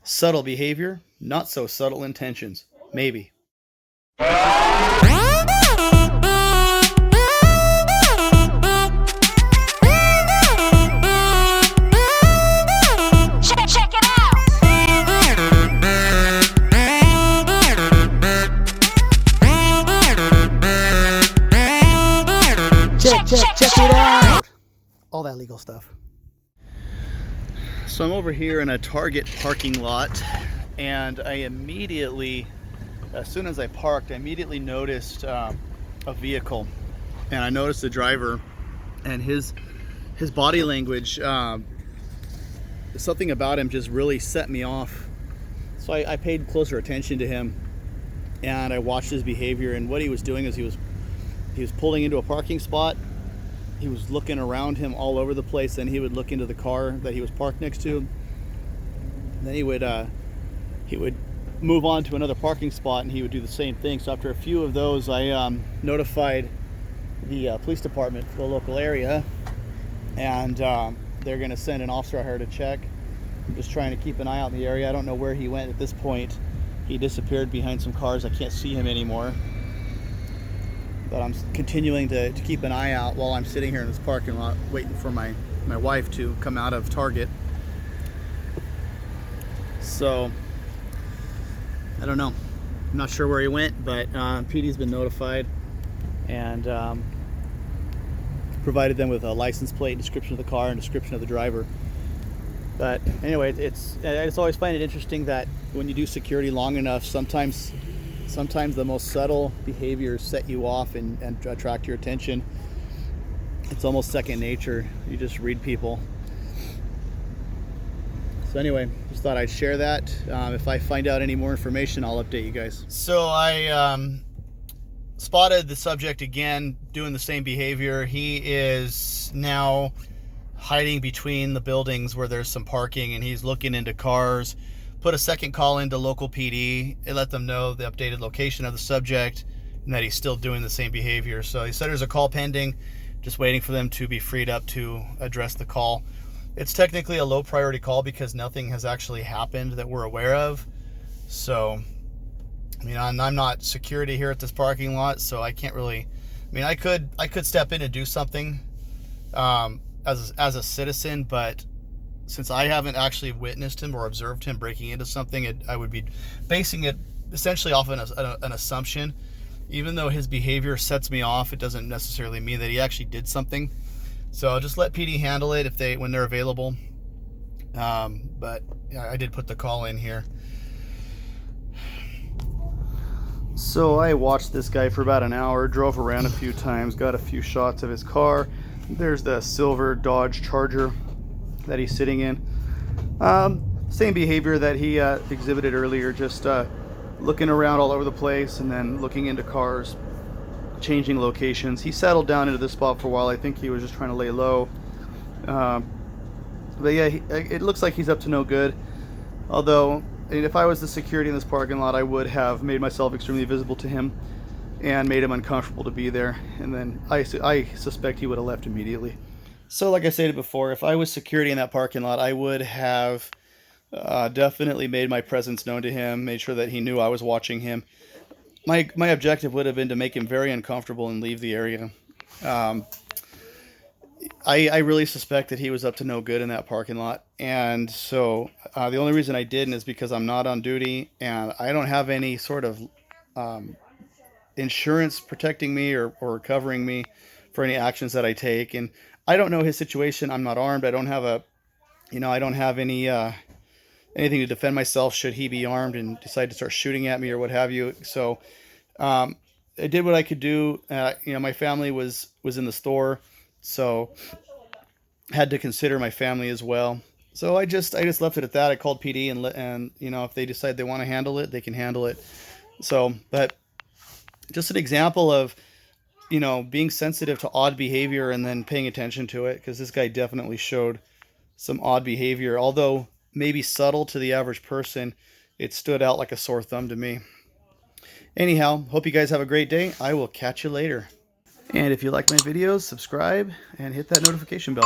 Subtle behavior, not so subtle intentions. Maybe. Check it out. Check it out. All that legal stuff. So I'm over here in a Target parking lot, and I immediately, as soon as I parked, I immediately noticed a vehicle, and I noticed the driver and his body language. Something about him just really set me off. So I paid closer attention to him, and I watched his behavior. And what he was doing is he was pulling into a parking spot. He was looking around him all over the place. Then he would look into the car that he was parked next to. Then he would move on to another parking spot, and he would do the same thing. So after a few of those, I notified the police department for the local area, and they're going to send an officer out here to check. I'm just trying to keep an eye out in the area. I don't know where he went at this point. He disappeared behind some cars. I can't see him anymore. But I'm continuing to keep an eye out while I'm sitting here in this parking lot waiting for my wife to come out of Target. So, I don't know. I'm not sure where he went, but PD's been notified and provided them with a license plate, description of the car, and description of the driver. But anyway, I just always find it interesting that when you do security long enough, sometimes the most subtle behaviors set you off and attract your attention. It's almost second nature. You just read people. So anyway, just thought I'd share that. If I find out any more information, I'll update you guys. So I spotted the subject again doing the same behavior. He is now hiding between the buildings where there's some parking, and he's looking into cars. Put a second call into local PD and let them know the updated location of the subject and that he's still doing the same behavior. So he said there's a call pending, just waiting for them to be freed up to address the call. It's technically a low priority call because nothing has actually happened that we're aware of. So, I mean, I'm not security here at this parking lot, so I can't really, I mean, I could step in and do something as a citizen, but since I haven't actually witnessed him or observed him breaking into something, I would be basing it essentially off an assumption. Even though his behavior sets me off, it doesn't necessarily mean that he actually did something. So I'll just let PD handle it when they're available. But yeah, I did put the call in here. So I watched this guy for about an hour, drove around a few times, got a few shots of his car. There's the silver Dodge Charger that he's sitting in. Same behavior that he exhibited earlier, just looking around all over the place and then looking into cars, changing locations. He settled down into this spot for a while. I think he was just trying to lay low. But yeah, it looks like he's up to no good. Although, if I was the security in this parking lot, I would have made myself extremely visible to him and made him uncomfortable to be there. And then I suspect he would have left immediately. So like I said before, if I was security in that parking lot, I would have definitely made my presence known to him, made sure that he knew I was watching him. My objective would have been to make him very uncomfortable and leave the area. I really suspect that he was up to no good in that parking lot. And so the only reason I didn't is because I'm not on duty and I don't have any sort of insurance protecting me or covering me for any actions that I take. And I don't know his situation. I'm not armed. I don't have any anything to defend myself should he be armed and decide to start shooting at me or what have you. So I did what I could do. My family was in the store, so had to consider my family as well. So I just left it at that. I called PD and if they decide they want to handle it, they can handle it. So, but just an example of being sensitive to odd behavior and then paying attention to it, because this guy definitely showed some odd behavior. Although maybe subtle to the average person, it stood out like a sore thumb to me. Anyhow, hope you guys have a great day. I will catch you later. And if you like my videos, subscribe and hit that notification bell.